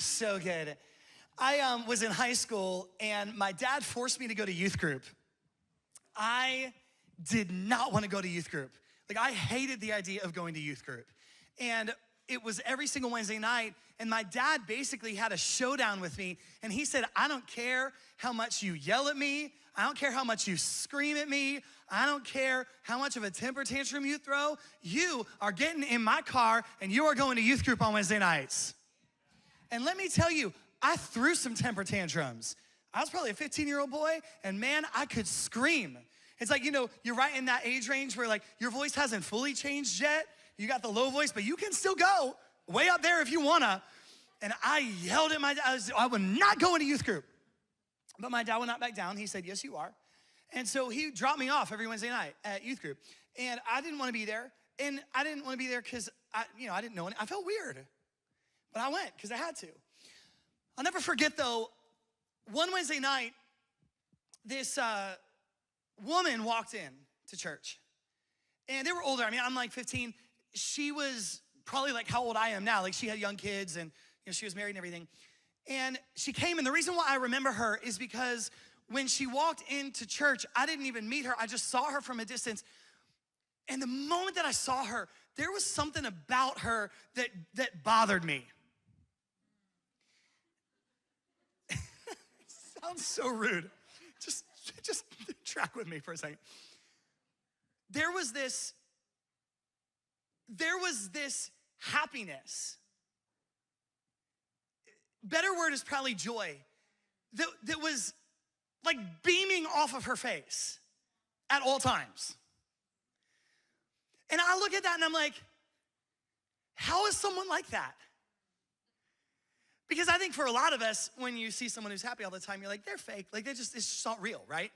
So good. I was in high school and my dad forced me to go to youth group. I did not want to go to youth group. Like, I hated the idea of going to youth group. And it was every single Wednesday night, and my dad basically had a showdown with me, and he said, I don't care how much you yell at me, I don't care how much you scream at me, I don't care how much of a temper tantrum you throw, you are getting in my car and you are going to youth group on Wednesday nights. And let me tell you, I threw some temper tantrums. I was probably a 15-year-old boy, and man, I could scream. It's like, you're right in that age range where like your voice hasn't fully changed yet. You got the low voice, but you can still go way up there if you wanna. And I yelled at my dad, I would not go into youth group. But my dad would not back down. He said, yes, you are. And so he dropped me off every Wednesday night at youth group. And I didn't wanna be there. And I didn't wanna be there because I didn't know, I felt weird. But I went because I had to. I'll never forget though, one Wednesday night, this woman walked in to church. And they were older. I mean, I'm like 15. She was probably like how old I am now. Like, she had young kids and she was married and everything. And she came, and the reason why I remember her is because when she walked into church, I didn't even meet her. I just saw her from a distance. And the moment that I saw her, there was something about her that bothered me. Sounds so rude. Just track with me for a second. There was this happiness. Better word is probably joy. That was like beaming off of her face at all times. And I look at that and I'm like, how is someone like that? Because I think for a lot of us, when you see someone who's happy all the time, you're like, they're fake. Like, it's just not real, right?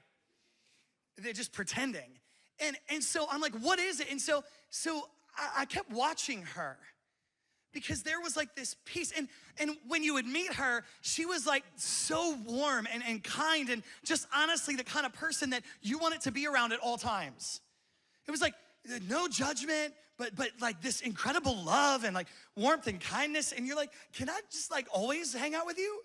They're just pretending. And so I'm like, what is it? And so I kept watching her because there was like this peace. And when you would meet her, she was like so warm and kind and just honestly the kind of person that you wanted to be around at all times. It was like no judgment, but like this incredible love and like warmth and kindness. And you're like, can I just like always hang out with you,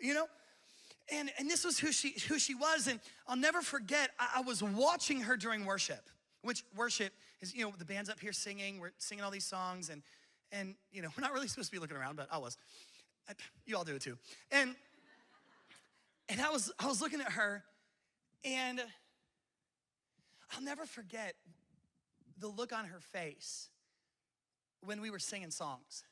And this was who she was. And I'll never forget, I was watching her during worship, which worship is, the band's up here singing, we're singing all these songs and we're not really supposed to be looking around, but I was. You all do it too. And I was looking at her, and I'll never forget the look on her face when we were singing songs.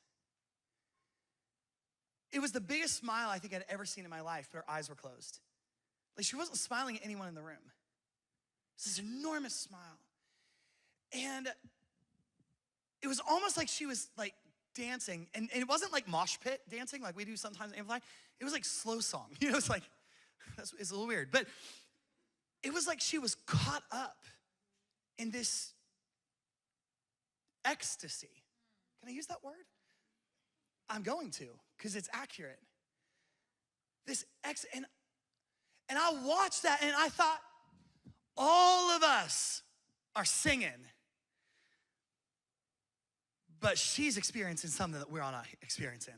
It was the biggest smile I think I'd ever seen in my life, but her eyes were closed. Like, she wasn't smiling at anyone in the room. It was this enormous smile. And it was almost like she was like dancing, and it wasn't like mosh pit dancing like we do sometimes in Amplify. It was like slow song. It's like, it's a little weird. But it was like she was caught up in this ecstasy. Can I use that word? I'm going to, because it's accurate. And I watched that and I thought, all of us are singing, but she's experiencing something that we're all not experiencing.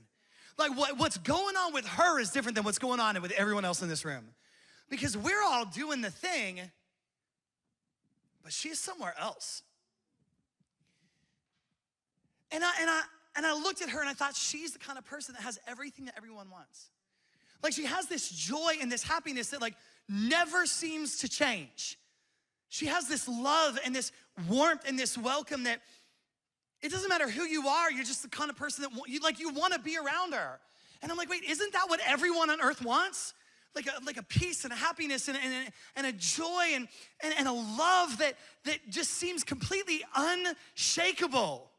Like what's going on with her is different than what's going on with everyone else in this room. Because we're all doing the thing, but she's somewhere else. And I looked at her and I thought, she's the kind of person that has everything that everyone wants. Like, she has this joy and this happiness that like never seems to change. She has this love and this warmth and this welcome that it doesn't matter who you are, you're just the kind of person that you want to be around her. And I'm like, wait, isn't that what everyone on earth wants? Like a peace and a happiness and a joy and a love that just seems completely unshakable.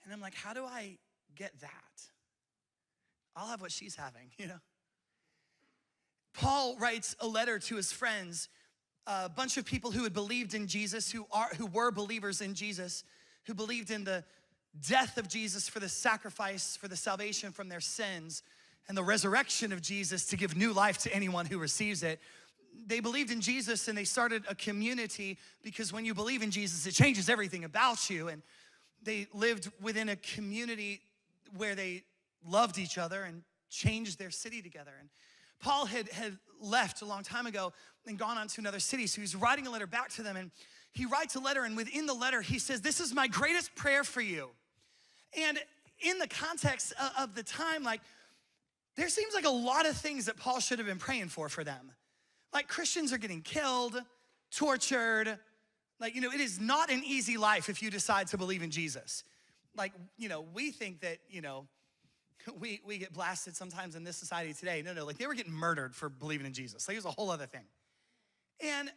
And I'm like, how do I get that? I'll have what she's having, Paul writes a letter to his friends, a bunch of people who had believed in Jesus, who were believers in Jesus, who believed in the death of Jesus for the sacrifice, for the salvation from their sins, and the resurrection of Jesus to give new life to anyone who receives it. They believed in Jesus and they started a community because when you believe in Jesus, it changes everything about you. And they lived within a community where they loved each other and change their city together. And Paul had left a long time ago and gone on to another city. So he's writing a letter back to them, and he writes a letter, and within the letter, he says, this is my greatest prayer for you. And in the context of the time, like, there seems like a lot of things that Paul should have been praying for them. Like, Christians are getting killed, tortured. Like, it is not an easy life if you decide to believe in Jesus. Like, we think that, we get blasted sometimes in this society today. No, like, they were getting murdered for believing in Jesus. Like, it was a whole other thing. And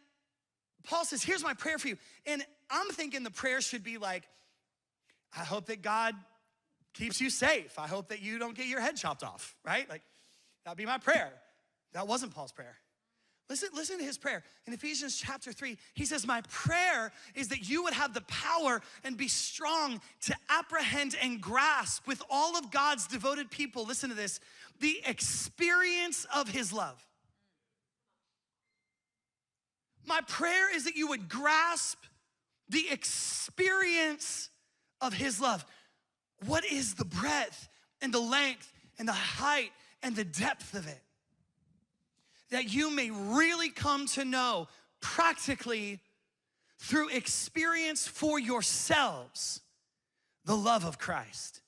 Paul says, here's my prayer for you. And I'm thinking the prayer should be like, I hope that God keeps you safe. I hope that you don't get your head chopped off, right? Like, that'd be my prayer. That wasn't Paul's prayer. Listen to his prayer. In Ephesians chapter 3, he says, my prayer is that you would have the power and be strong to apprehend and grasp with all of God's devoted people, listen to this, the experience of his love. My prayer is that you would grasp the experience of his love. What is the breadth and the length and the height and the depth of it? That you may really come to know practically through experience for yourselves the love of Christ,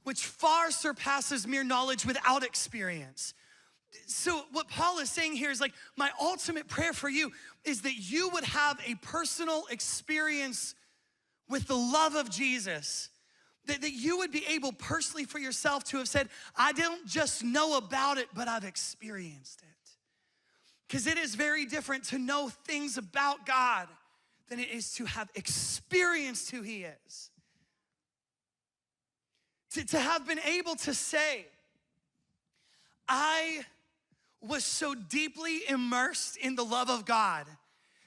which far surpasses mere knowledge without experience. So what Paul is saying here is like, my ultimate prayer for you is that you would have a personal experience with the love of Jesus. That you would be able personally for yourself to have said, I don't just know about it, but I've experienced it. Because it is very different to know things about God than it is to have experienced who he is. To have been able to say, I was so deeply immersed in the love of God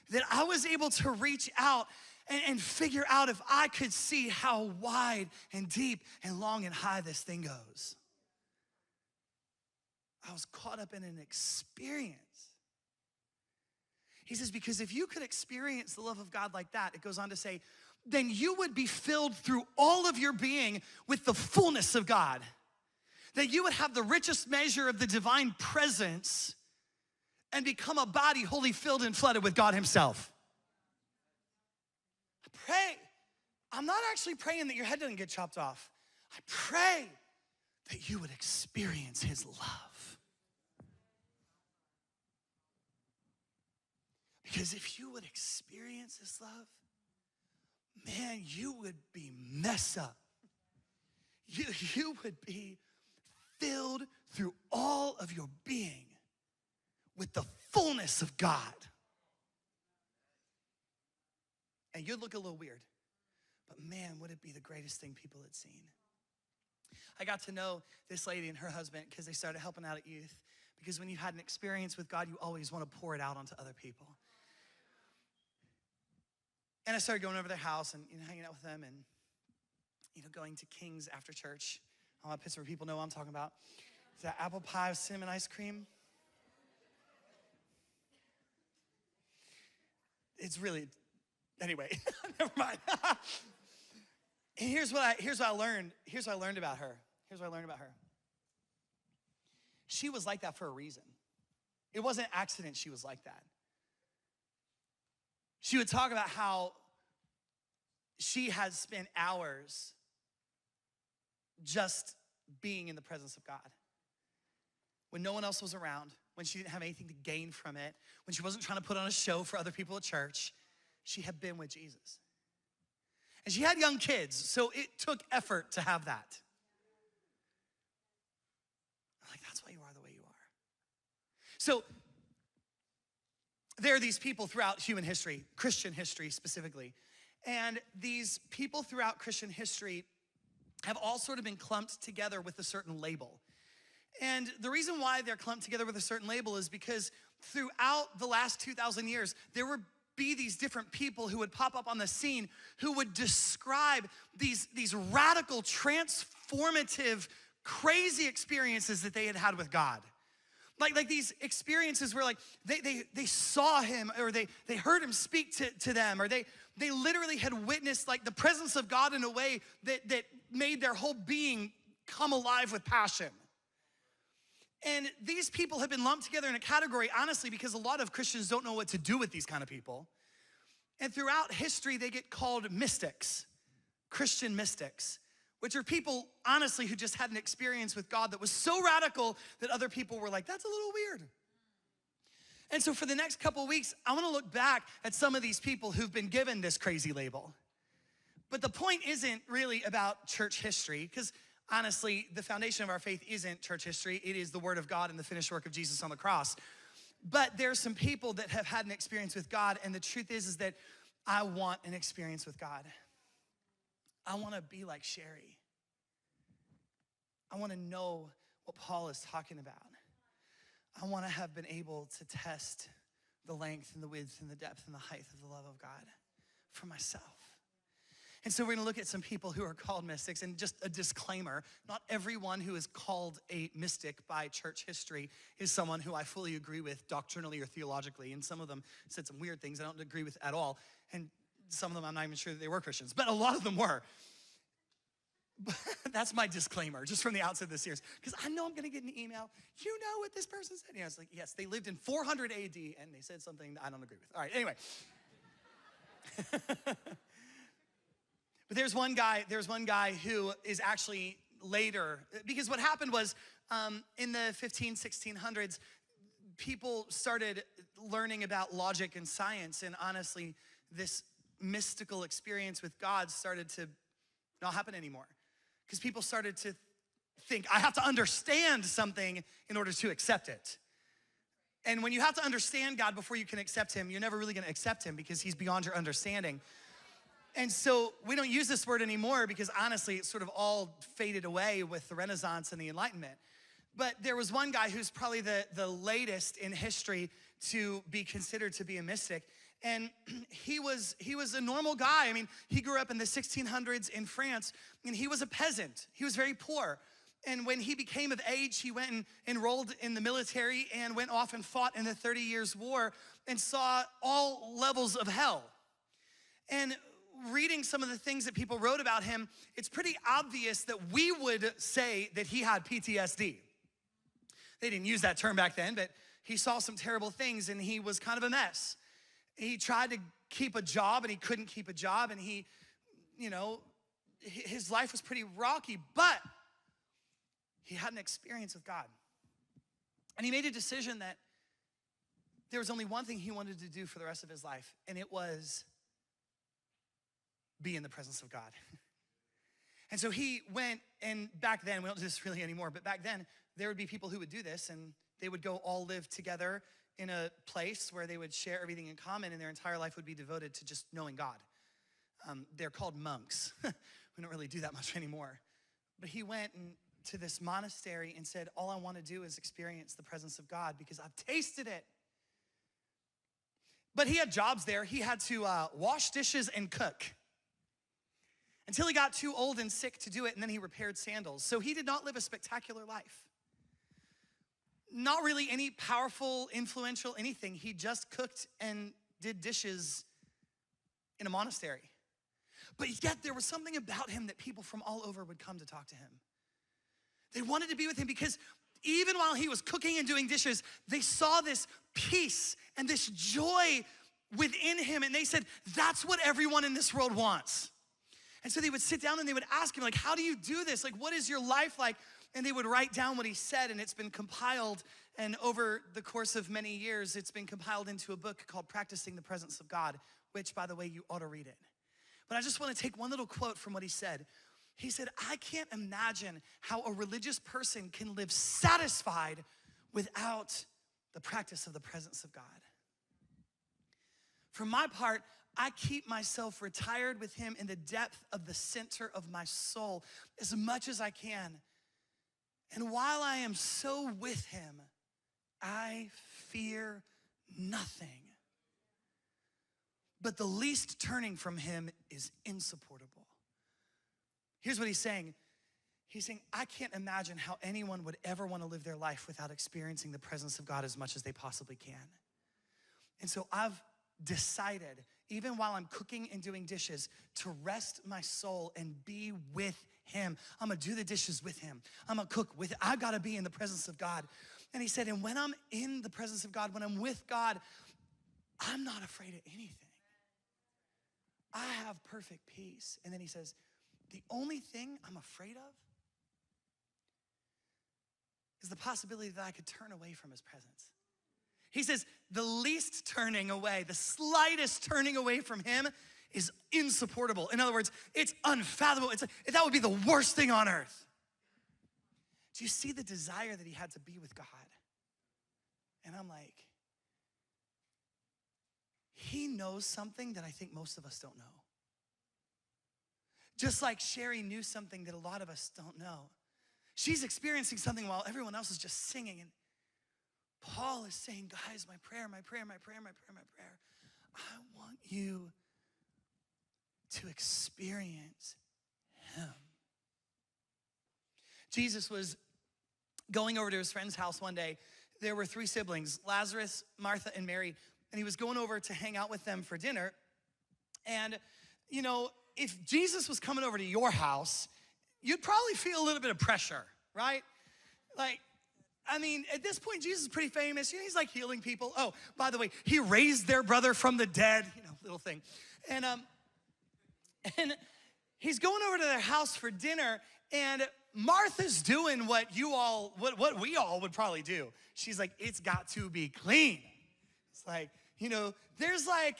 that I was able to reach out and figure out if I could see how wide and deep and long and high this thing goes. I was caught up in an experience. He says, because if you could experience the love of God like that, it goes on to say, then you would be filled through all of your being with the fullness of God. That you would have the richest measure of the divine presence and become a body wholly filled and flooded with God himself. Pray. I'm not actually praying that your head doesn't get chopped off. I pray that you would experience his love. Because if you would experience his love, man, you would be messed up. You would be filled through all of your being with the fullness of God. And you'd look a little weird, but man, would it be the greatest thing people had seen. I got to know this lady and her husband because they started helping out at youth. Because when you had an experience with God, you always want to pour it out onto other people. And I started going over their house and hanging out with them and going to King's after church. All my Pittsburgh people know what I'm talking about. Is that apple pie with cinnamon ice cream? It's really, anyway, never mind. And here's what I learned about her. She was like that for a reason. It wasn't an accident she was like that. She would talk about how she had spent hours just being in the presence of God. When no one else was around, when she didn't have anything to gain from it, when she wasn't trying to put on a show for other people at church, she had been with Jesus. And she had young kids, so it took effort to have that. I'm like, that's why you are the way you are. So there are these people throughout human history, Christian history specifically, and these people throughout Christian history have all sort of been clumped together with a certain label. And the reason why they're clumped together with a certain label is because throughout the last 2,000 years, there would be these different people who would pop up on the scene who would describe these radical, transformative, crazy experiences that they had had with God. Like these experiences where like they saw him, or they heard him speak to them, or they literally had witnessed like the presence of God in a way that made their whole being come alive with passion. And these people have been lumped together in a category, honestly, because a lot of Christians don't know what to do with these kind of people. And throughout history, they get called mystics, Christian mystics, which are people, honestly, who just had an experience with God that was so radical that other people were like, that's a little weird. And so for the next couple of weeks, I wanna look back at some of these people who've been given this crazy label. But the point isn't really about church history, because honestly, the foundation of our faith isn't church history. It is the word of God and the finished work of Jesus on the cross. But there's some people that have had an experience with God, and the truth is that I want an experience with God. I wanna be like Sherry. I wanna know what Paul is talking about. I wanna have been able to test the length and the width and the depth and the height of the love of God for myself. And so we're gonna look at some people who are called mystics, and just a disclaimer, not everyone who is called a mystic by church history is someone who I fully agree with doctrinally or theologically, and some of them said some weird things I don't agree with at all, and some of them I'm not even sure that they were Christians, but a lot of them were. That's my disclaimer, just from the outset of this series, because I know I'm gonna get an email, you know what this person said? Yeah, it's like, yes, they lived in 400 AD, and they said something that I don't agree with. All right, anyway. But there's one guy who is actually later, because what happened was in the 1600s, people started learning about logic and science, and honestly, this mystical experience with God started to not happen anymore. Because people started to think, I have to understand something in order to accept it. And when you have to understand God before you can accept him, you're never really gonna accept him because he's beyond your understanding. And so we don't use this word anymore because honestly, it's sort of all faded away with the Renaissance and the Enlightenment. But there was one guy who's probably the latest in history to be considered to be a mystic. And he was a normal guy. I mean, he grew up in the 1600s in France, and he was a peasant. He was very poor. And when he became of age, he went and enrolled in the military and went off and fought in the 30 Years' War and saw all levels of hell. And reading some of the things that people wrote about him, it's pretty obvious that we would say that he had PTSD. They didn't use that term back then, but he saw some terrible things and he was kind of a mess. He tried to keep a job and he couldn't keep a job, and he, his life was pretty rocky, but he had an experience with God. And he made a decision that there was only one thing he wanted to do for the rest of his life, and it was be in the presence of God. And so he went, and back then, we don't do this really anymore, but back then, there would be people who would do this, and they would go all live together in a place where they would share everything in common, and their entire life would be devoted to just knowing God. They're called monks. We don't really do that much anymore. But he went to this monastery and said, all I want to do is experience the presence of God because I've tasted it. But he had jobs there. He had to wash dishes and cook until he got too old and sick to do it, and then he repaired sandals. So he did not live a spectacular life. Not really any powerful, influential, anything. He just cooked and did dishes in a monastery. But yet there was something about him that people from all over would come to talk to him. They wanted to be with him because even while he was cooking and doing dishes, they saw this peace and this joy within him, and they said, that's what everyone in this world wants. And so they would sit down and they would ask him, like, how do you do this? Like, what is your life like? And they would write down what he said, and it's been compiled, and over the course of many years, it's been compiled into a book called Practicing the Presence of God, which, by the way, you ought to read it. But I just want to take one little quote from what he said. He said, I can't imagine how a religious person can live satisfied without the practice of the presence of God. For my part, I keep myself retired with him in the depth of the center of my soul as much as I can. And while I am so with him, I fear nothing. But the least turning from him is insupportable. Here's what he's saying. He's saying, I can't imagine how anyone would ever want to live their life without experiencing the presence of God as much as they possibly can. And so I've decided, even while I'm cooking and doing dishes, to rest my soul and be with him. I'm gonna do the dishes with him. I'm gonna cook with him. I gotta be in the presence of God. And he said, and when I'm in the presence of God, when I'm with God, I'm not afraid of anything. I have perfect peace. And then he says, the only thing I'm afraid of is the possibility that I could turn away from his presence. He says, the least turning away, the slightest turning away from him is insupportable. In other words, it's unfathomable. That would be the worst thing on earth. Do you see the desire that he had to be with God? And I'm like, he knows something that I think most of us don't know. Just like Sherry knew something that a lot of us don't know. She's experiencing something while everyone else is just singing. And Paul is saying, guys, my prayer. I want you to experience him. Jesus was going over to his friend's house one day. There were 3 siblings, Lazarus, Martha, and Mary. And he was going over to hang out with them for dinner. And, you know, if Jesus was coming over to your house, you'd probably feel a little bit of pressure, right? Like, I mean, at this point, Jesus is pretty famous. You know, he's like healing people. Oh, by the way, he raised their brother from the dead, you know, little thing. And he's going over to their house for dinner, and Martha's doing what we all would probably do. She's like, it's got to be clean. It's like, you know, there's like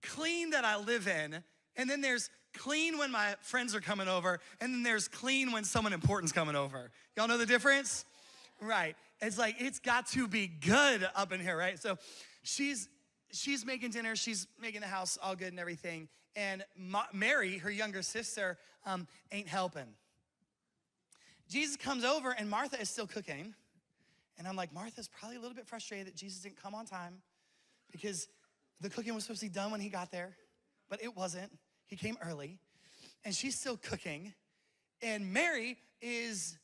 clean that I live in, and then there's clean when my friends are coming over, and then there's clean when someone important's coming over. Y'all know the difference? Right. It's like, it's got to be good up in here, right? So she's making dinner, she's making the house all good and everything, and Mary, her younger sister, ain't helping. Jesus comes over, and Martha is still cooking, and I'm like, Martha's probably a little bit frustrated that Jesus didn't come on time because the cooking was supposed to be done when he got there, but it wasn't. He came early, and she's still cooking, and Mary is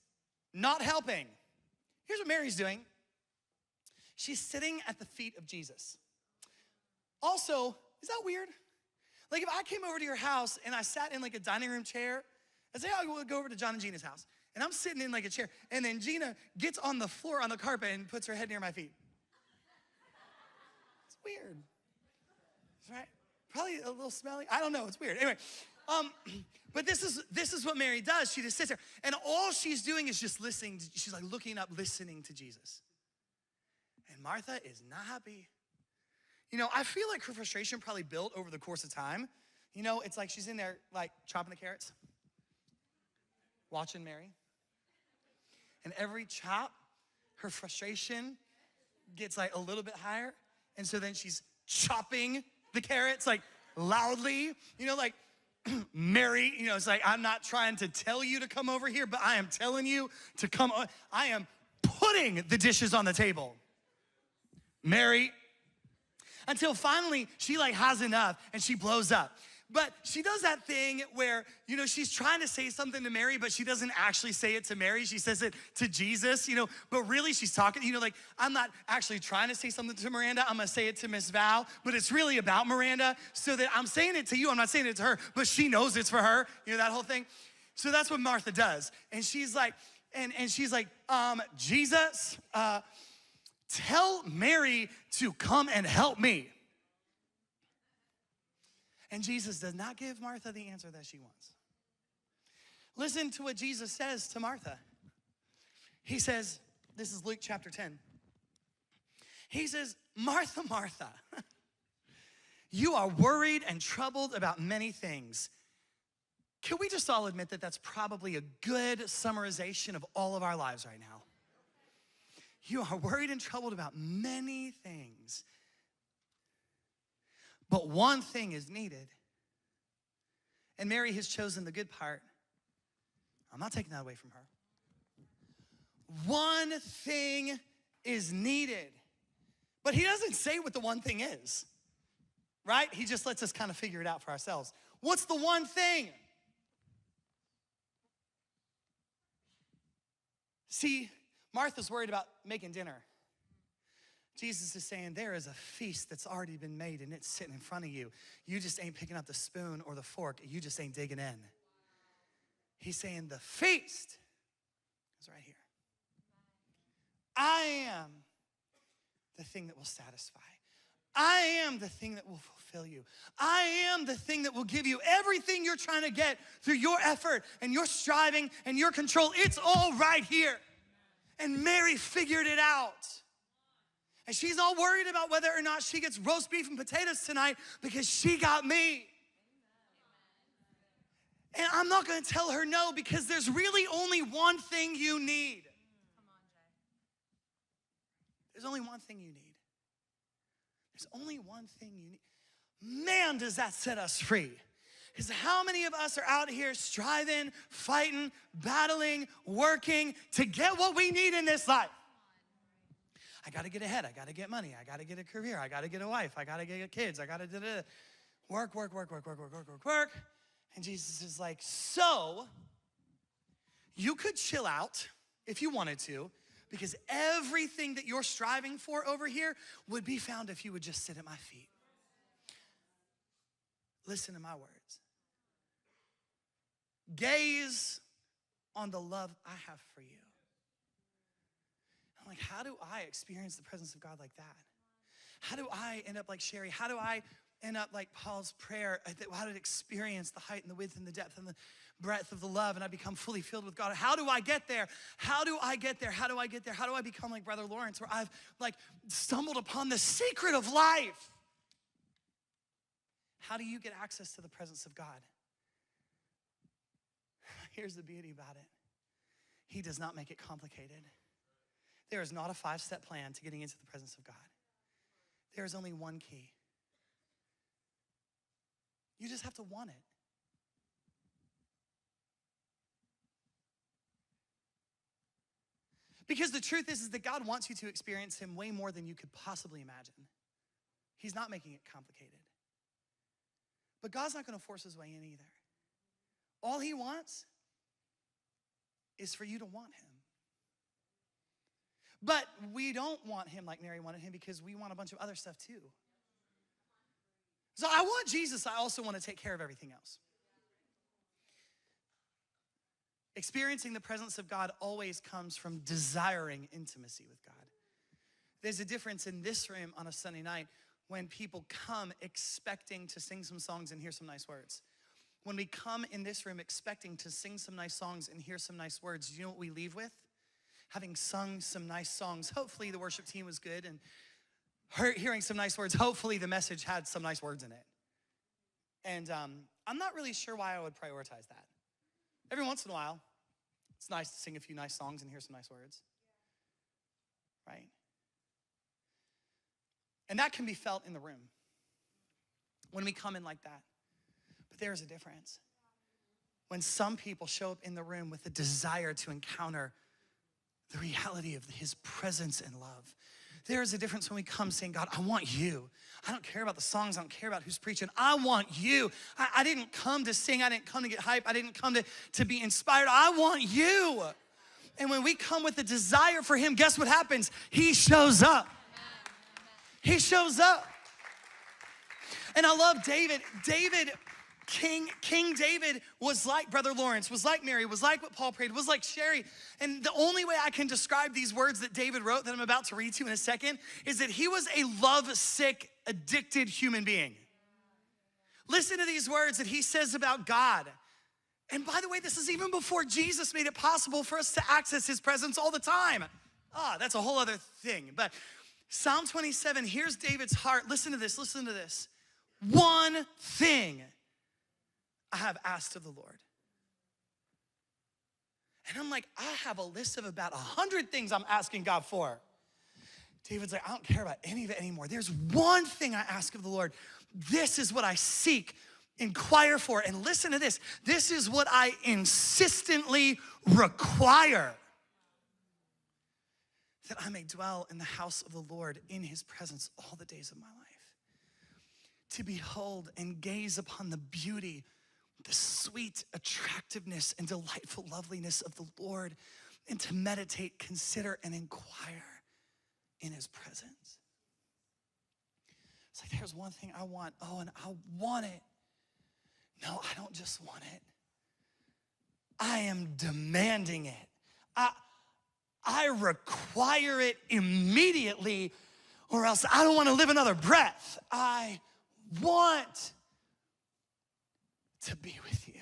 not helping. Here's what Mary's doing. She's sitting at the feet of Jesus. Also, is that weird? Like if I came over to your house and I sat in like a dining room chair, let's say I would go over to John and Gina's house, and I'm sitting in like a chair, and then Gina gets on the floor on the carpet and puts her head near my feet. It's weird, right? Probably a little smelly. I don't know, it's weird. Anyway, but this is what Mary does. She just sits there, and all she's doing is just listening. She's like looking up, listening to Jesus. And Martha is not happy. You know, I feel like her frustration probably built over the course of time. You know, it's like she's in there like chopping the carrots, watching Mary. And every chop, her frustration gets like a little bit higher. And so then she's chopping the carrots like loudly, you know, like Mary, you know, it's like, I'm not trying to tell you to come over here, but I am telling you to come. I am putting the dishes on the table. Mary, until finally she like has enough and she blows up. But she does that thing where, you know, she's trying to say something to Mary, but she doesn't actually say it to Mary. She says it to Jesus, you know, but really she's talking, you know, like, I'm not actually trying to say something to Miranda. I'm gonna say it to Miss Val, but it's really about Miranda, so that I'm saying it to you. I'm not saying it to her, but she knows it's for her, you know, that whole thing. So that's what Martha does. And she's like, and she's like, Jesus, tell Mary to come and help me. And Jesus does not give Martha the answer that she wants. Listen to what Jesus says to Martha. He says, this is Luke chapter 10. He says, Martha, Martha, you are worried and troubled about many things. Can we just all admit that that's probably a good summarization of all of our lives right now? You are worried and troubled about many things. But one thing is needed. And Mary has chosen the good part. I'm not taking that away from her. One thing is needed. But he doesn't say what the one thing is, right? He just lets us kind of figure it out for ourselves. What's the one thing? See, Martha's worried about making dinner. Jesus is saying there is a feast that's already been made and it's sitting in front of you. You just ain't picking up the spoon or the fork. You just ain't digging in. He's saying the feast is right here. I am the thing that will satisfy. I am the thing that will fulfill you. I am the thing that will give you everything you're trying to get through your effort and your striving and your control. It's all right here. And Mary figured it out. And she's not worried about whether or not she gets roast beef and potatoes tonight because she got me. And I'm not gonna tell her no because there's really only one thing you need. There's only one thing you need. There's only one thing you need. Man, does that set us free. Because how many of us are out here striving, fighting, battling, working to get what we need in this life? I gotta get ahead, I gotta get money, I gotta get a career, I gotta get a wife, I gotta get kids, I gotta work. And Jesus is like, so you could chill out if you wanted to, because everything that you're striving for over here would be found if you would just sit at my feet. Listen to my words. Gaze on the love I have for you. I'm like, how do I experience the presence of God like that? How do I end up like Sherry? How do I end up like Paul's prayer? How did I experience the height and the width and the depth and the breadth of the love and I become fully filled with God? How do I get there? How do I get there? How do I get there? How do I become like Brother Lawrence where I've like stumbled upon the secret of life? How do you get access to the presence of God? Here's the beauty about it. He does not make it complicated. There is not a 5-step plan to getting into the presence of God. There is only one key. You just have to want it. Because the truth is that God wants you to experience him way more than you could possibly imagine. He's not making it complicated. But God's not gonna force his way in either. All he wants is for you to want him. But we don't want him like Mary wanted him because we want a bunch of other stuff too. So I want Jesus, I also want to take care of everything else. Experiencing the presence of God always comes from desiring intimacy with God. There's a difference in this room on a Sunday night when people come expecting to sing some songs and hear some nice words. When we come in this room expecting to sing some nice songs and hear some nice words, do you know what we leave with? Having sung some nice songs. Hopefully the worship team was good and hearing some nice words. Hopefully the message had some nice words in it. And I'm not really sure why I would prioritize that. Every once in a while, it's nice to sing a few nice songs and hear some nice words, right? And that can be felt in the room when we come in like that. But there's a difference. When some people show up in the room with a desire to encounter the reality of his presence and love. There is a difference when we come saying, God, I want you. I don't care about the songs. I don't care about who's preaching. I want you. I didn't come to sing. I didn't come to get hype. I didn't come to be inspired. I want you. And when we come with a desire for him, guess what happens? He shows up. He shows up. And I love David. King David was like Brother Lawrence, was like Mary, was like what Paul prayed, was like Sherry. And the only way I can describe these words that David wrote that I'm about to read to you in a second is that he was a love-sick, addicted human being. Listen to these words that he says about God. And by the way, this is even before Jesus made it possible for us to access his presence all the time. That's a whole other thing. But Psalm 27, here's David's heart. Listen to this, listen to this. One thing I have asked of the Lord. And I'm like, I have a list of about 100 things I'm asking God for. David's like, I don't care about any of it anymore. There's one thing I ask of the Lord. This is what I seek, inquire for. And listen to this. This is what I insistently require. That I may dwell in the house of the Lord in his presence all the days of my life. To behold and gaze upon the beauty, the sweet attractiveness and delightful loveliness of the Lord, and to meditate, consider, and inquire in his presence. It's like, there's one thing I want. Oh, and I want it. No, I don't just want it. I am demanding it. I require it immediately, or else I don't want to live another breath. I want to be with you,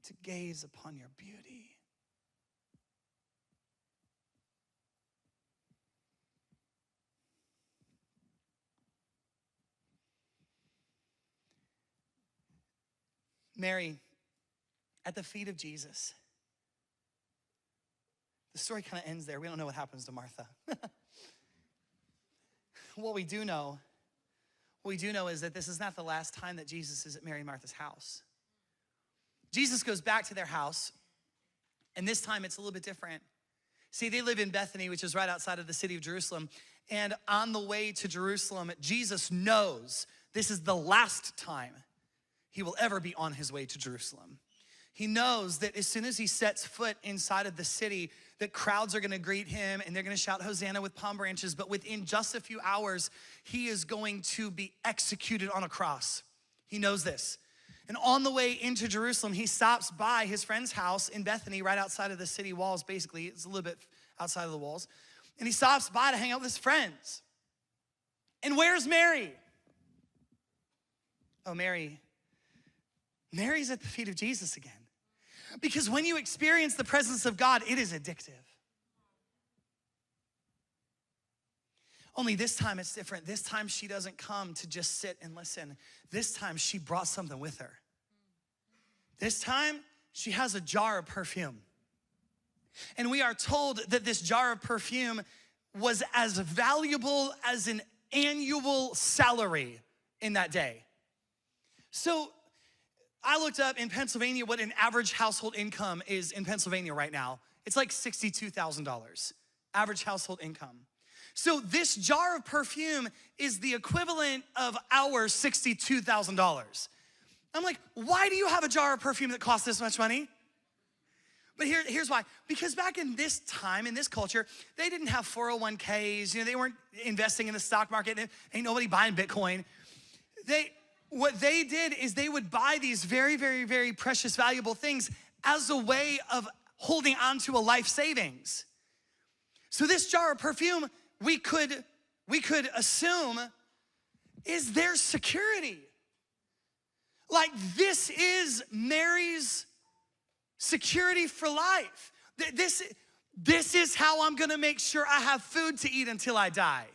to gaze upon your beauty. Mary, at the feet of Jesus. The story kind of ends there. We don't know what happens to Martha. What we do know is that this is not the last time that Jesus is at Mary and Martha's house. Jesus goes back to their house, and this time it's a little bit different. See, they live in Bethany, which is right outside of the city of Jerusalem, and on the way to Jerusalem, Jesus knows this is the last time he will ever be on his way to Jerusalem. He knows that as soon as he sets foot inside of the city, that crowds are gonna greet him and they're gonna shout Hosanna with palm branches, but within just a few hours, he is going to be executed on a cross. He knows this. And on the way into Jerusalem, he stops by his friend's house in Bethany, right outside of the city walls, basically. It's a little bit outside of the walls. And he stops by to hang out with his friends. And where's Mary? Oh, Mary's at the feet of Jesus again. Because when you experience the presence of God, it is addictive. Only this time it's different. This time she doesn't come to just sit and listen. This time she brought something with her. This time she has a jar of perfume. And we are told that this jar of perfume was as valuable as an annual salary in that day. So I looked up in Pennsylvania what an average household income is in Pennsylvania right now. It's like $62,000, average household income. So this jar of perfume is the equivalent of our $62,000. I'm like, why do you have a jar of perfume that costs this much money? But here's why. Because back in this time, in this culture, they didn't have 401ks. They weren't investing in the stock market. Ain't nobody buying Bitcoin. What they did is they would buy these very, very, very precious, valuable things as a way of holding on to a life savings. So this jar of perfume, we could assume is their security. Like, this is Mary's security for life. This is how I'm gonna make sure I have food to eat until I die.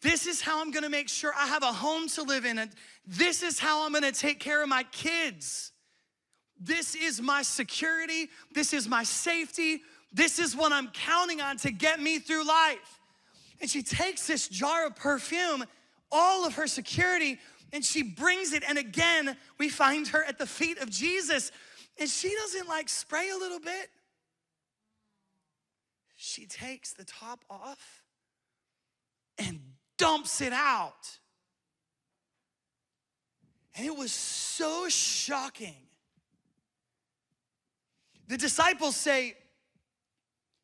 This is how I'm gonna make sure I have a home to live in. And this is how I'm gonna take care of my kids. This is my security. This is my safety. This is what I'm counting on to get me through life. And she takes this jar of perfume, all of her security, and she brings it. And again, we find her at the feet of Jesus. And she doesn't like spray a little bit. She takes the top off and dumps it out. And it was so shocking. The disciples start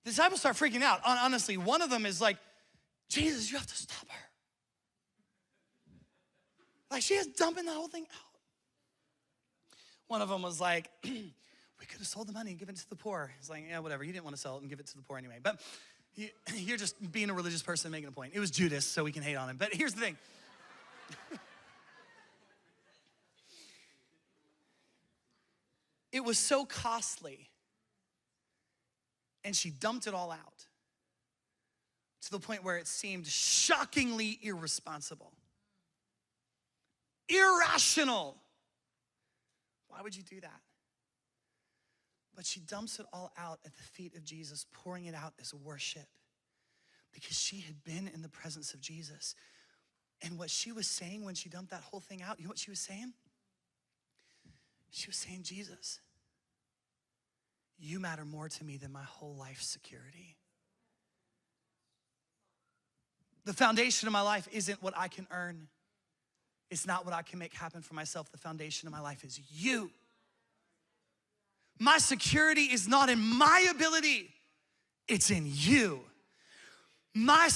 freaking out. Honestly, one of them is like, Jesus, you have to stop her. Like, she is dumping the whole thing out. One of them was like, we could have sold the money and given it to the poor. He's like, yeah, whatever. You didn't want to sell it and give it to the poor anyway. But you're just being a religious person making a point. It was Judas, so we can hate on him. But here's the thing. It was so costly. And she dumped it all out to the point where it seemed shockingly irresponsible. Irrational. Why would you do that? But she dumps it all out at the feet of Jesus, pouring it out as worship, because she had been in the presence of Jesus. And what she was saying when she dumped that whole thing out, you know what she was saying? She was saying, Jesus, you matter more to me than my whole life security. The foundation of my life isn't what I can earn. It's not what I can make happen for myself. The foundation of my life is you. My security is not in my ability, it's in you. My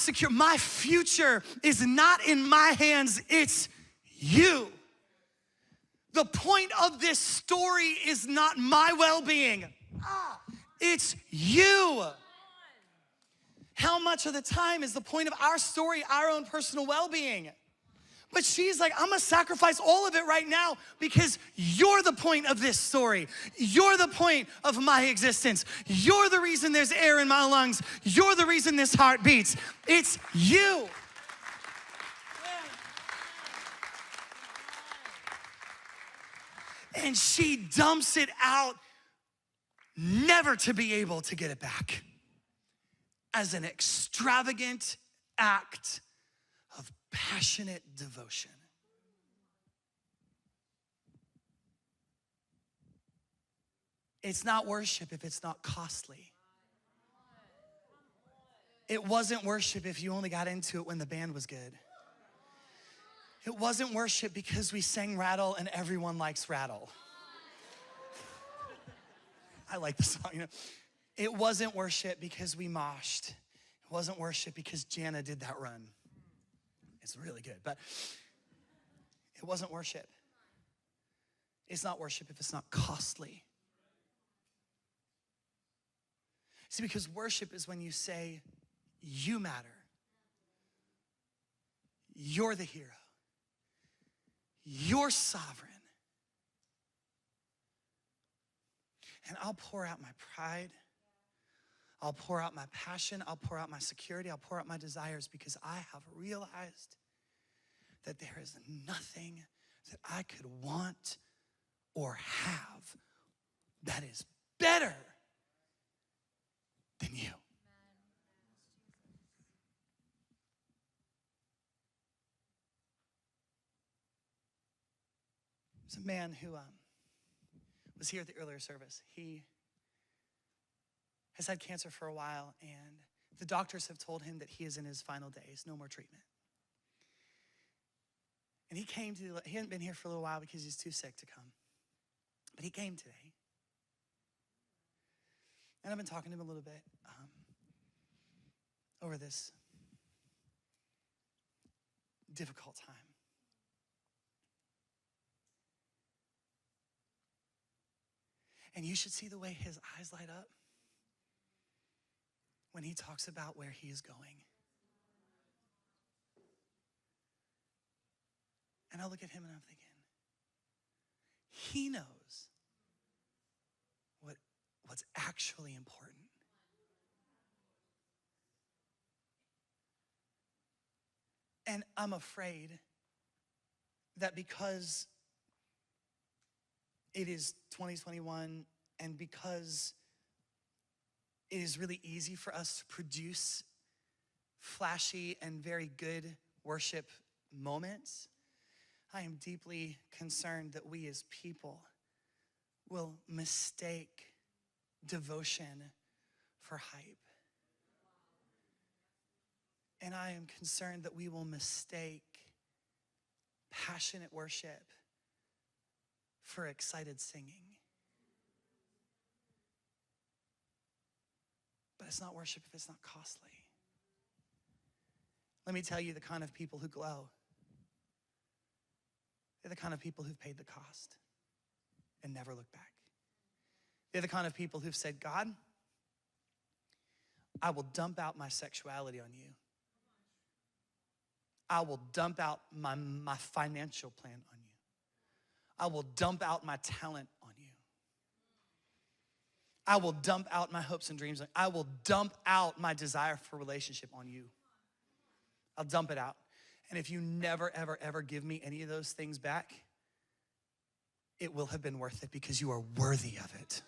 future is not in my hands, it's you. The point of this story is not my well-being. It's you. How much of the time is the point of our story our own personal well-being? But she's like, I'm gonna sacrifice all of it right now because you're the point of this story. You're the point of my existence. You're the reason there's air in my lungs. You're the reason this heart beats. It's you. And she dumps it out, never to be able to get it back, as an extravagant act of passionate devotion. It's not worship if it's not costly. It wasn't worship if you only got into it when the band was good. It wasn't worship because we sang Rattle and everyone likes Rattle. I like the song, you know. It wasn't worship because we moshed. It wasn't worship because Jana did that run. It's really good, but it wasn't worship. It's not worship if it's not costly. See, because worship is when you say, you matter. You're the hero. You're sovereign. And I'll pour out my pride. I'll pour out my passion. I'll pour out my security. I'll pour out my desires because I have realized that there is nothing that I could want or have that is better than you. There's a man who was here at the earlier service. He has had cancer for a while, and the doctors have told him that he is in his final days, no more treatment. And he hadn't been here for a little while because he's too sick to come. But he came today. And I've been talking to him a little bit over this difficult time. And you should see the way his eyes light up when he talks about where he is going. And I look at him and I'm thinking, he knows what's actually important. And I'm afraid that because it is 2021 and because it is really easy for us to produce flashy and very good worship moments, I am deeply concerned that we as people will mistake devotion for hype. And I am concerned that we will mistake passionate worship for excited singing. But it's not worship if it's not costly. Let me tell you the kind of people who glow. They're the kind of people who've paid the cost and never look back. They're the kind of people who've said, God, I will dump out my sexuality on you. I will dump out my financial plan on you. I will dump out my talent on you. I will dump out my hopes and dreams. I will dump out my desire for relationship on you. I'll dump it out. And if you never, ever, ever give me any of those things back, it will have been worth it because you are worthy of it.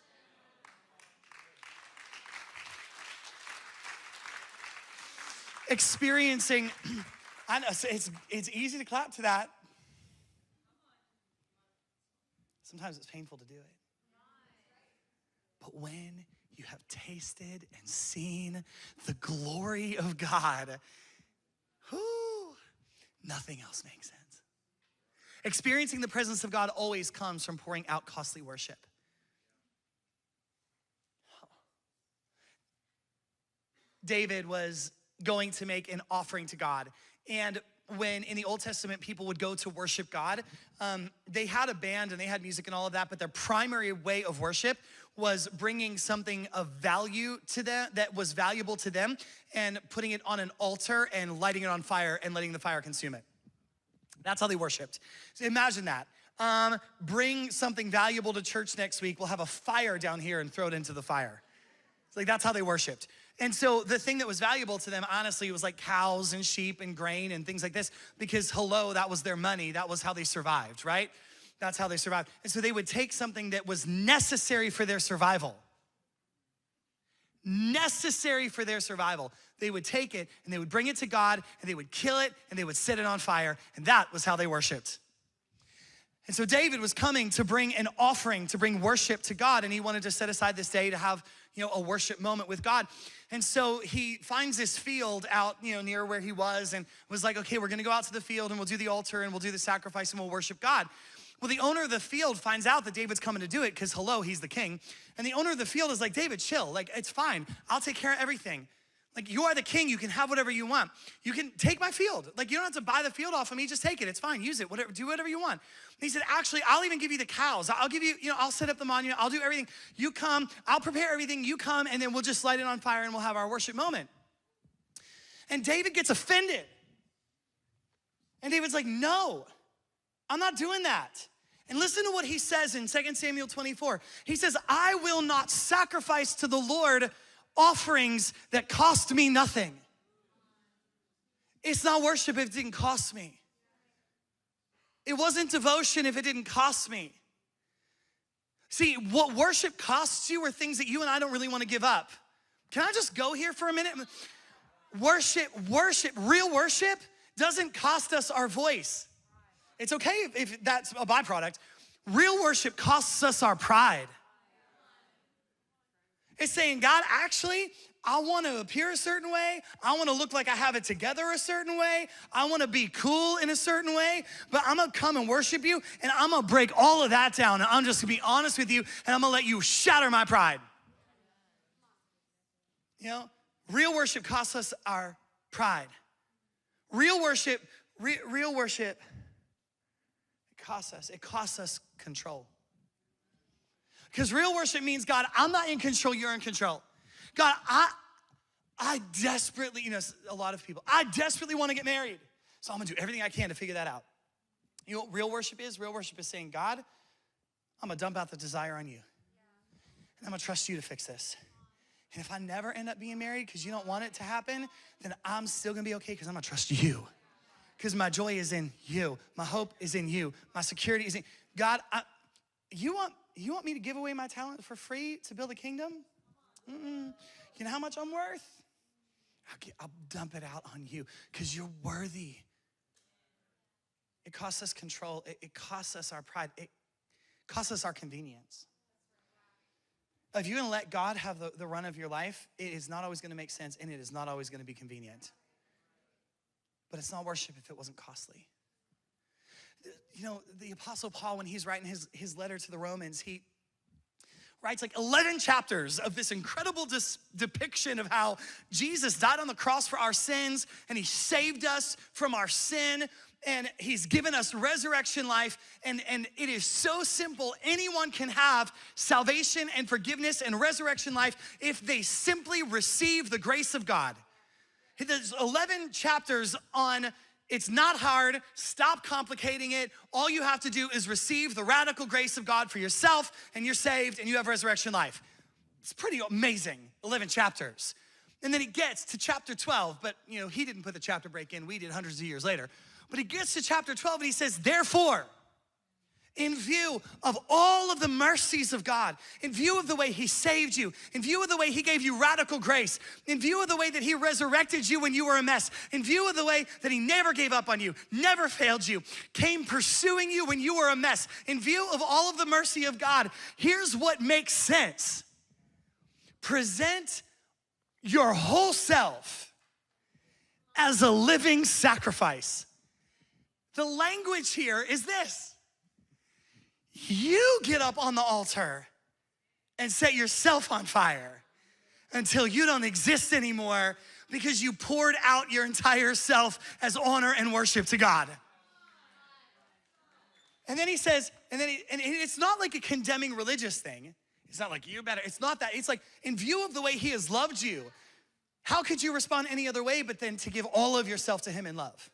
Experiencing, I know it's easy to clap to that. Sometimes it's painful to do it. But when you have tasted and seen the glory of God, nothing else makes sense. Experiencing the presence of God always comes from pouring out costly worship. David was going to make an offering to God. And when in the Old Testament people would go to worship God, they had a band and they had music and all of that, but their primary way of worship was bringing something of value to them, that was valuable to them, and putting it on an altar and lighting it on fire and letting the fire consume it. That's how they worshiped. So imagine that. Bring something valuable to church next week. We'll have a fire down here and throw it into the fire. It's like, that's how they worshiped. And so the thing that was valuable to them, honestly, was like cows and sheep and grain and things like this, because hello, that was their money. That was how they survived, right? That's how they survived. And so they would take something that was necessary for their survival. Necessary for their survival. They would take it and they would bring it to God and they would kill it and they would set it on fire. And that was how they worshiped. And so David was coming to bring an offering, to bring worship to God, and he wanted to set aside this day to have, a worship moment with God. And so he finds this field out, near where he was, and was like, okay, we're gonna go out to the field and we'll do the altar and we'll do the sacrifice and we'll worship God. Well, the owner of the field finds out that David's coming to do it because hello, he's the king. And the owner of the field is like, David, chill, like it's fine. I'll take care of everything. Like, you are the king, you can have whatever you want. You can take my field. Like, you don't have to buy the field off of me, just take it, it's fine, use it, whatever, do whatever you want. And he said, actually, I'll even give you the cows. I'll give you, I'll set up the monument, I'll do everything. You come, I'll prepare everything, you come, and then we'll just light it on fire and we'll have our worship moment. And David gets offended. And David's like, no, I'm not doing that. And listen to what he says in 2 Samuel 24. He says, I will not sacrifice to the Lord offerings that cost me nothing. It's not worship if it didn't cost me. It wasn't devotion if it didn't cost me. See, what worship costs you are things that you and I don't really want to give up. Can I just go here for a minute? Worship, real worship doesn't cost us our voice. It's okay if that's a byproduct. Real worship costs us our pride. It's saying, God, actually, I want to appear a certain way. I want to look like I have it together a certain way. I want to be cool in a certain way, but I'm going to come and worship you, and I'm going to break all of that down, and I'm just going to be honest with you, and I'm going to let you shatter my pride. Real worship costs us our pride. Real worship, it costs us control. Because real worship means, God, I'm not in control, you're in control. God, I desperately, a lot of people, I desperately want to get married. So I'm gonna do everything I can to figure that out. You know what real worship is? Real worship is saying, God, I'm gonna dump out the desire on you. And I'm gonna trust you to fix this. And if I never end up being married because you don't want it to happen, then I'm still gonna be okay because I'm gonna trust you. Because my joy is in you. My hope is in you. My security is in, God, you want me to give away my talent for free to build a kingdom? You know how much I'm worth? I'll dump it out on you because you're worthy. It costs us control. It costs us our pride. It costs us our convenience. If you're gonna let God have the run of your life, it is not always gonna make sense and it is not always gonna be convenient. But it's not worship if it wasn't costly. The Apostle Paul, when he's writing his letter to the Romans, he writes like 11 chapters of this incredible depiction of how Jesus died on the cross for our sins and he saved us from our sin and he's given us resurrection life and it is so simple. Anyone can have salvation and forgiveness and resurrection life if they simply receive the grace of God. There's 11 chapters on it's not hard, stop complicating it. All you have to do is receive the radical grace of God for yourself and you're saved and you have resurrection life. It's pretty amazing, 11 chapters. And then he gets to chapter 12, but he didn't put the chapter break in, we did hundreds of years later. But he gets to chapter 12 and he says, therefore, in view of all of the mercies of God, in view of the way he saved you, in view of the way he gave you radical grace, in view of the way that he resurrected you when you were a mess, in view of the way that he never gave up on you, never failed you, came pursuing you when you were a mess, in view of all of the mercy of God, here's what makes sense. Present your whole self as a living sacrifice. The language here is this. You get up on the altar and set yourself on fire. until you don't exist anymore because you poured out your entire self as honor and worship to God. And then he says, and it's not like a condemning religious thing. It's not like, you better, it's not that. It's like, in view of the way he has loved you, how could you respond any other way but then to give all of yourself to him in love?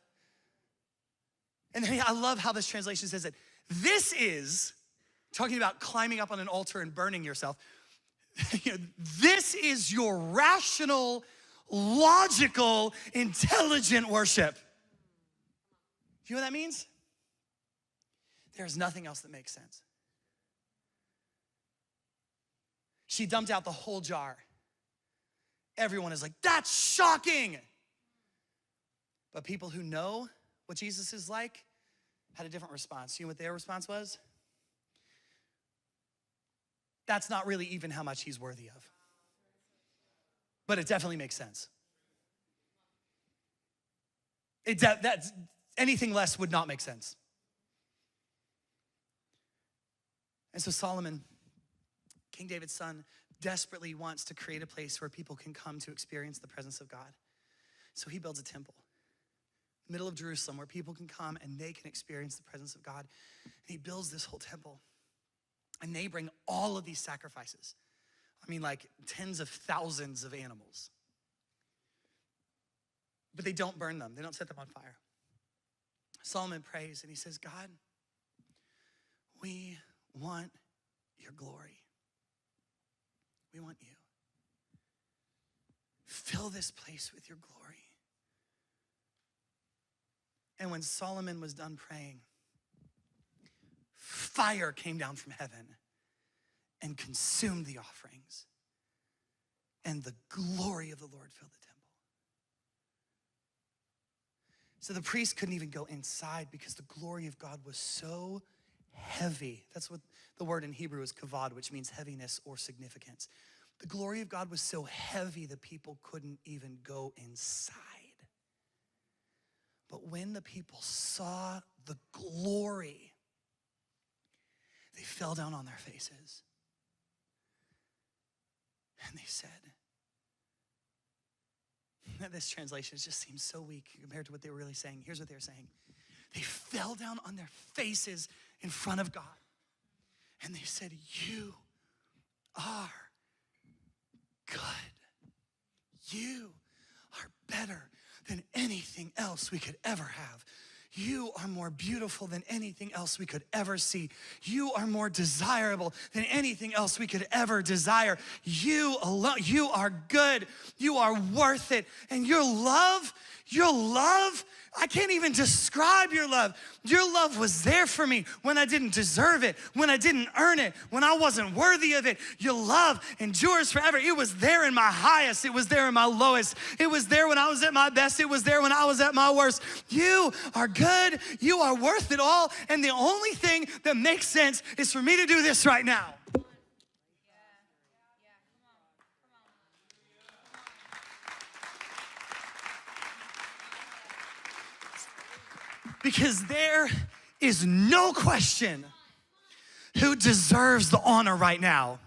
And then I love how this translation says it. This is, talking about climbing up on an altar and burning yourself, this is your rational, logical, intelligent worship. Do you know what that means? There's nothing else that makes sense. She dumped out the whole jar. Everyone is like, that's shocking. But people who know what Jesus is like had a different response. You know what their response was? That's not really even how much he's worthy of. But it definitely makes sense. That's anything less would not make sense. And so Solomon, King David's son, desperately wants to create a place where people can come to experience the presence of God. So he builds a temple, middle of Jerusalem, where people can come and they can experience the presence of God. And he builds this whole temple. And they bring all of these sacrifices. I mean, like tens of thousands of animals. But they don't burn them. They don't set them on fire. Solomon prays and he says, God, we want your glory. We want you. Fill this place with your glory. And when Solomon was done praying, fire came down from heaven and consumed the offerings. And the glory of the Lord filled the temple. So the priest couldn't even go inside because the glory of God was so heavy. That's what the word in Hebrew is kavod, which means heaviness or significance. The glory of God was so heavy that people couldn't even go inside. But when the people saw the glory, they fell down on their faces. And they said, this translation just seems so weak compared to what they were really saying. Here's what they were saying. They fell down on their faces in front of God. And they said, you are good. You are better than anything else we could ever have. You are more beautiful than anything else we could ever see. You are more desirable than anything else we could ever desire. You alone, you are good. You are worth it. And your love, I can't even describe your love. Your love was there for me when I didn't deserve it, when I didn't earn it, when I wasn't worthy of it. Your love endures forever. It was there in my highest. It was there in my lowest. It was there when I was at my best. It was there when I was at my worst. You are good. You are worth it all. And the only thing that makes sense is for me to do this right now. Because there is no question who deserves the honor right now.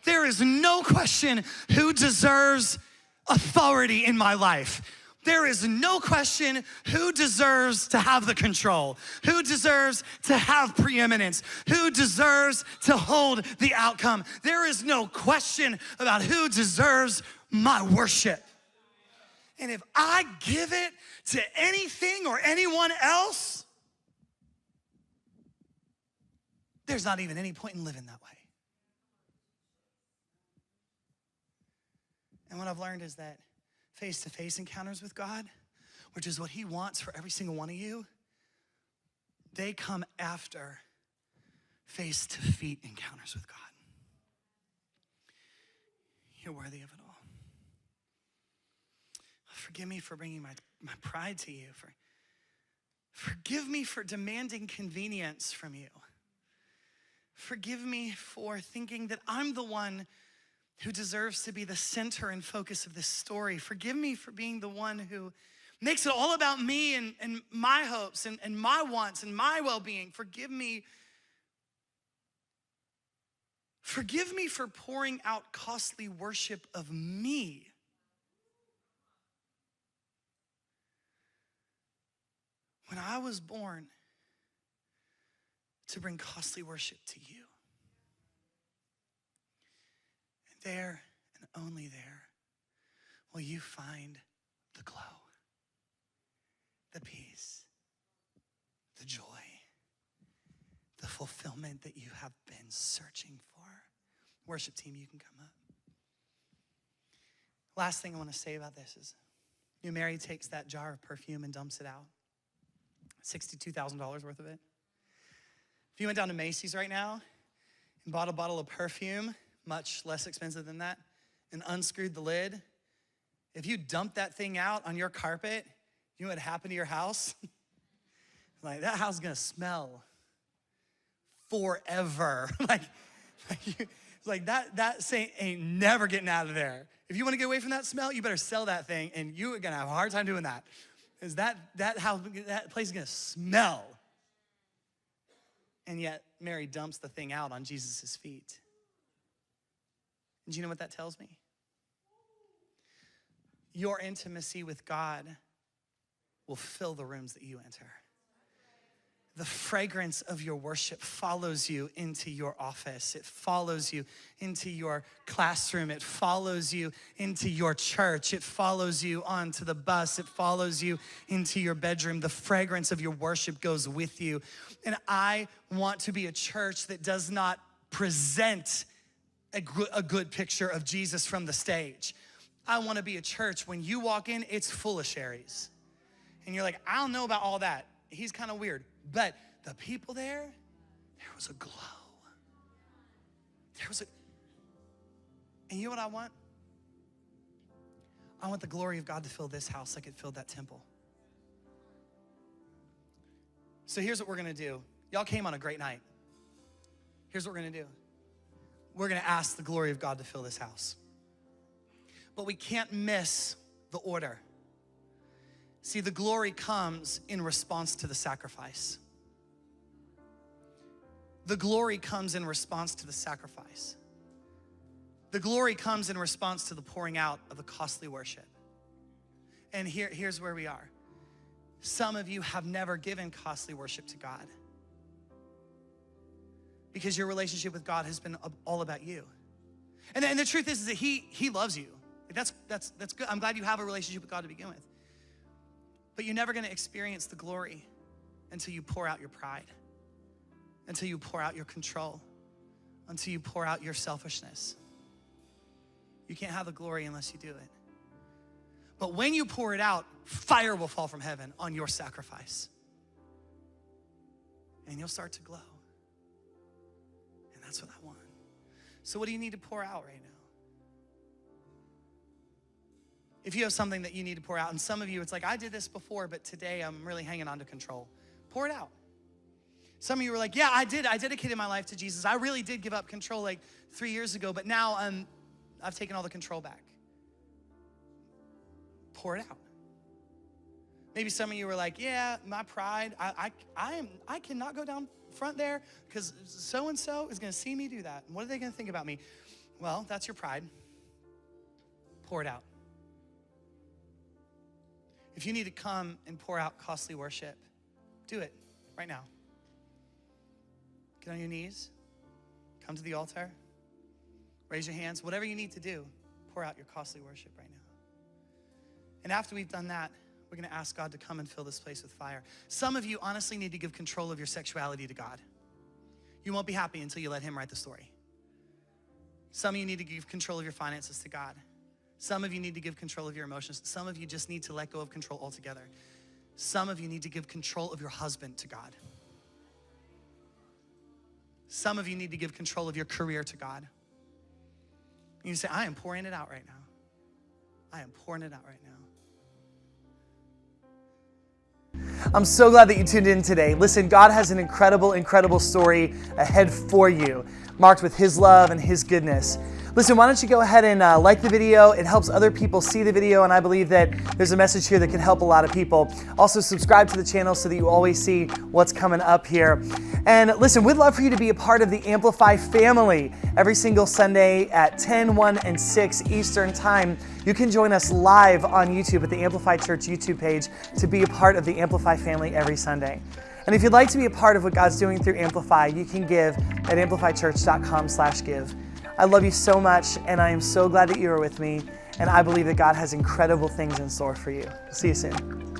There is no question who deserves authority in my life. There is no question who deserves to have the control, who deserves to have preeminence, who deserves to hold the outcome. There is no question about who deserves my worship. And if I give it to anything or anyone else, there's not even any point in living that way. And what I've learned is that face-to-face encounters with God, which is what he wants for every single one of you, they come after face-to-feet encounters with God. You're worthy of it all. Forgive me for bringing my pride to you. Forgive me for demanding convenience from you. Forgive me for thinking that I'm the one who deserves to be the center and focus of this story. Forgive me for being the one who makes it all about me and my hopes and my wants and my well-being. Forgive me Forgive me for pouring out costly worship of me. When I was born to bring costly worship to you. And there and only there will you find the glow, the peace, the joy, the fulfillment that you have been searching for. Worship team, you can come up. Last thing I want to say about this is, Mary takes that jar of perfume and dumps it out. $62,000 worth of it. If you went down to Macy's right now and bought a bottle of perfume, much less expensive than that, and unscrewed the lid, if you dumped that thing out on your carpet, you know what happened to your house? Like, that house is gonna smell forever. That thing ain't never getting out of there. If you wanna get away from that smell, you better sell that thing, and you are gonna have a hard time doing that. Because that place is gonna smell. And yet, Mary dumps the thing out on Jesus' feet. And do you know what that tells me? Your intimacy with God will fill the rooms that you enter. The fragrance of your worship follows you into your office. It follows you into your classroom. It follows you into your church. It follows you onto the bus. It follows you into your bedroom. The fragrance of your worship goes with you. And I want to be a church that does not present a good picture of Jesus from the stage. I want to be a church, when you walk in, it's full of Sherry's. And you're like, I don't know about all that. He's kind of weird. But the people there was a glow. And you know what I want? I want the glory of God to fill this house like it filled that temple. So here's what we're gonna do. Y'all came on a great night. Here's what we're gonna do. We're gonna ask the glory of God to fill this house. But we can't miss the order. See, the glory comes in response to the sacrifice. The glory comes in response to the sacrifice. The glory comes in response to the pouring out of the costly worship. And here's where we are. Some of you have never given costly worship to God because your relationship with God has been all about you. And the truth is that He loves you. That's good. I'm glad you have a relationship with God to begin with. But you're never gonna experience the glory until you pour out your pride, until you pour out your control, until you pour out your selfishness. You can't have the glory unless you do it. But when you pour it out, fire will fall from heaven on your sacrifice. And you'll start to glow. And that's what I want. So what do you need to pour out right now? If you have something that you need to pour out, and some of you, it's like, I did this before, but today I'm really hanging on to control. Pour it out. Some of you were like, yeah, I did. I dedicated my life to Jesus. I really did give up control like 3 years ago, but now I've taken all the control back. Pour it out. Maybe some of you were like, yeah, my pride, I cannot go down front there because so-and-so is gonna see me do that. And what are they gonna think about me? Well, that's your pride. Pour it out. If you need to come and pour out costly worship, do it right now. Get on your knees, come to the altar, raise your hands, whatever you need to do, pour out your costly worship right now. And after we've done that, we're gonna ask God to come and fill this place with fire. Some of you honestly need to give control of your sexuality to God. You won't be happy until you let Him write the story. Some of you need to give control of your finances to God. Some of you need to give control of your emotions. Some of you just need to let go of control altogether. Some of you need to give control of your husband to God. Some of you need to give control of your career to God. And you say, I am pouring it out right now. I am pouring it out right now. I'm so glad that you tuned in today. Listen, God has an incredible, incredible story ahead for you, marked with His love and His goodness. Listen, why don't you go ahead and like the video? It helps other people see the video, and I believe that there's a message here that can help a lot of people. Also, subscribe to the channel so that you always see what's coming up here. And listen, we'd love for you to be a part of the Amplify family. Every single Sunday at 10, 1, and 6 Eastern Time, you can join us live on YouTube at the Amplify Church YouTube page to be a part of the Amplify family every Sunday. And if you'd like to be a part of what God's doing through Amplify, you can give at amplifychurch.com/give. I love you so much, and I am so glad that you are with me, and I believe that God has incredible things in store for you. See you soon.